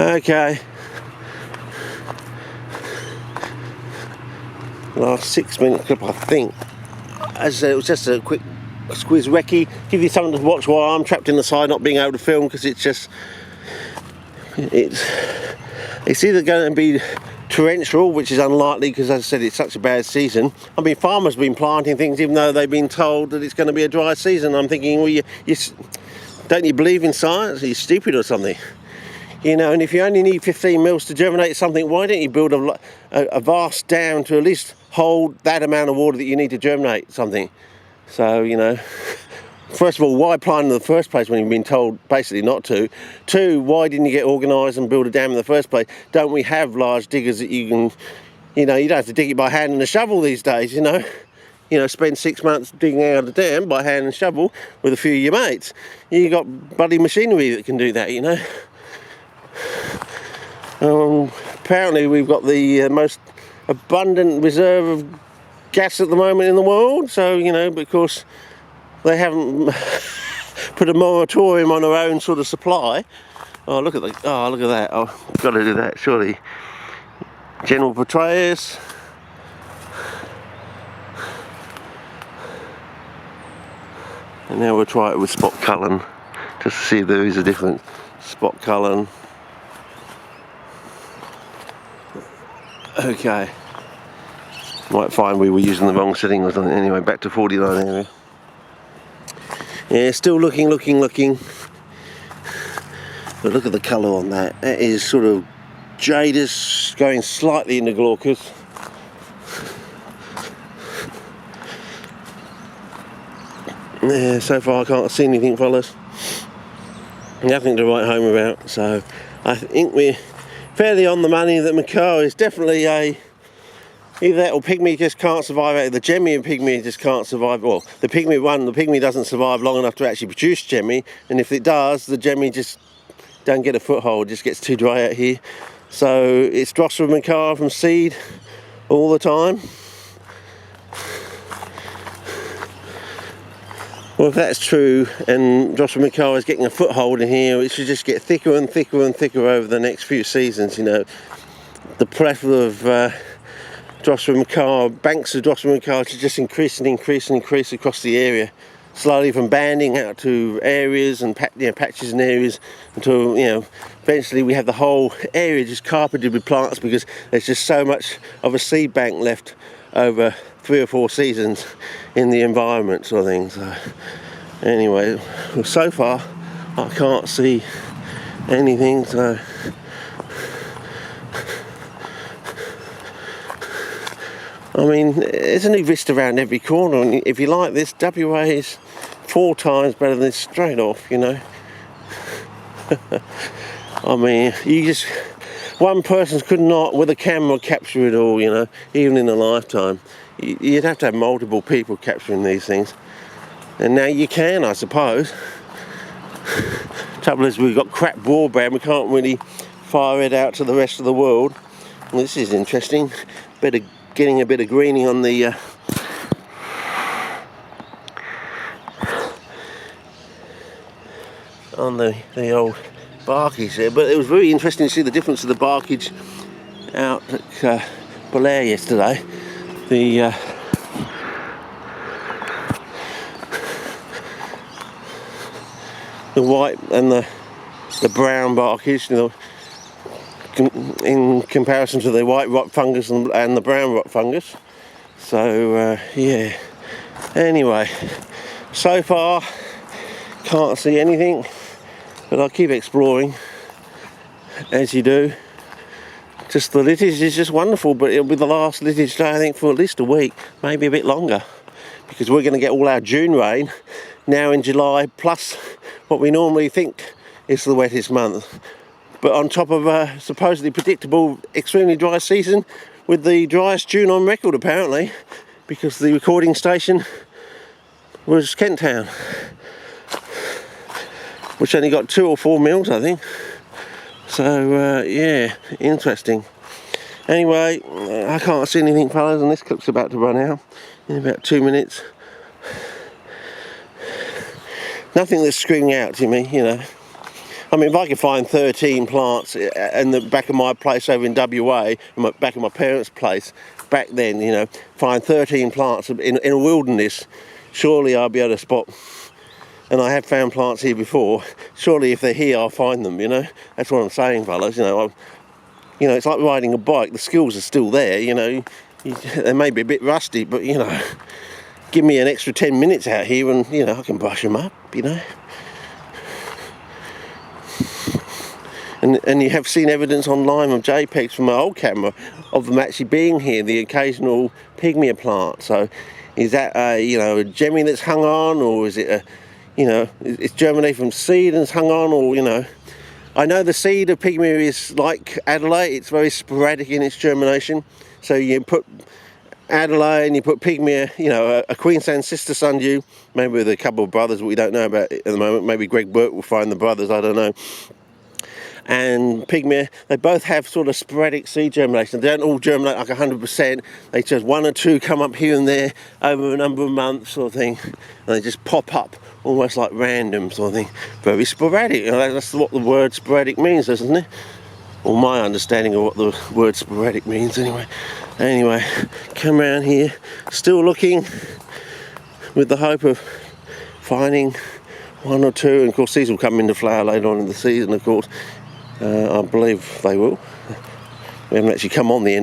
Okay, last 6 minute clip I think. As I said, it was just a quick SQUIZ recce, give you something to watch while I'm trapped in the side not being able to film, because it's either going to be torrential, which is unlikely because, as I said, it's such a bad season. I mean, farmers have been planting things even though they've been told that it's going to be a dry season. I'm thinking, well, don't you believe in science? Are you stupid or something? You know, and if you only need 15 mils to germinate something, why don't you build a vast dam to at least hold that amount of water that you need to germinate something? So, you know, first of all, why plant in the first place when you've been told basically not to? Two, why didn't you get organised and build a dam in the first place? Don't we have large diggers that you can, you know, you don't have to dig it by hand and a shovel these days, you know? You know, spend 6 months digging out a dam by hand and shovel with a few of your mates. You got bloody machinery that can do that, you know? Apparently we've got the most abundant reserve of gas at the moment in the world, so, you know, because they haven't put a moratorium on their own sort of supply. Oh, look at that. Oh, I've got to do that, surely. General Petraeus. And now we'll try it with Spot Cullen, just to see if there is a difference. Spot Cullen. Okay. Might find we were using the wrong setting or something. Anyway, back to 49 area. Yeah, still looking. But look at the colour on that. That is sort of jadus going slightly into glaucous. Yeah, so far I can't see anything, fellas. Nothing to write home about. So I think we're fairly on the money that macaw is definitely either that or pygmy just can't survive out. The gemmy and pygmy just can't survive. Well, the pygmy doesn't survive long enough to actually produce gemmy, and if it does, the gemmy just don't get a foothold, just gets too dry out here. So it's Drosophila macaw from seed all the time. Well, if that's true and Drosophila macaw is getting a foothold in here, it should just get thicker and thicker and thicker over the next few seasons, you know. The plethora of Drosophila macaw, banks of Drosophila macaw should just increase across the area, slowly from banding out to areas and patches and areas until, you know, eventually we have the whole area just carpeted with plants because there's just so much of a seed bank left over 3 or 4 seasons in the environment, sort of thing. So anyway, well, so far I can't see anything, so I mean, there's a new vista around every corner, and if you like this, WA is 4 times better than this straight off, you know. I mean, one person could not with a camera capture it all, you know, even in a lifetime. You'd have to have multiple people capturing these things, and now you can, I suppose. Trouble is, we've got crap broadband, we can't really fire it out to the rest of the world. And this is interesting. Getting a bit of greening on the old barkage there, but it was very interesting to see the difference of the barkage out at Belair yesterday. The white and the brown barkage, you know, in comparison to the white rot fungus and the brown rot fungus. So yeah, anyway, so far can't see anything, but I'll keep exploring as you do. Just the litage is just wonderful, but it'll be the last litage day I think for at least a week, maybe a bit longer, because we're going to get all our June rain now in July, plus what we normally think is the wettest month. But on top of a supposedly predictable extremely dry season with the driest June on record apparently, because the recording station was Kent Town, which only got 2 or 4 mils I think. So yeah, interesting. Anyway, I can't see anything, fellas, and this clip's about to run out in about 2 minutes. Nothing that's screaming out to me, you know. I mean, if I could find 13 plants in the back of my place over in WA, back of my parents' place, back then, you know, find 13 plants in a wilderness, surely I'll be able to spot. And I have found plants here before. Surely if they're here, I'll find them, you know. That's what I'm saying, fellas. You know, it's like riding a bike. The skills are still there, you know. They may be a bit rusty, but, you know, give me an extra 10 minutes out here and, you know, I can brush them up, you know. And you have seen evidence online of JPEGs from my old camera of them actually being here, the occasional pygmea plant. So is that a, you know, a gemmy that's hung on, or is it a, you know, it's germinated from seed and it's hung on, or, you know. I know the seed of pygmea is like Adelaide, it's very sporadic in its germination. So you put Adelaide and you put pygmea, you know, a Queensland sister sundew, maybe with a couple of brothers we don't know about at the moment. Maybe Greg Burke will find the brothers, I don't know. And pygmea, they both have sort of sporadic seed germination. They don't all germinate like 100%. They just one or two come up here and there over a number of months, sort of thing, and they just pop up almost like random, sort of thing. Very sporadic. You know, that's what the word sporadic means, isn't it? Or my understanding of what the word sporadic means, anyway. Anyway, come around here, still looking, with the hope of finding one or two, and of course these will come into flower later on in the season, of course. I believe they will. We haven't actually come on the end of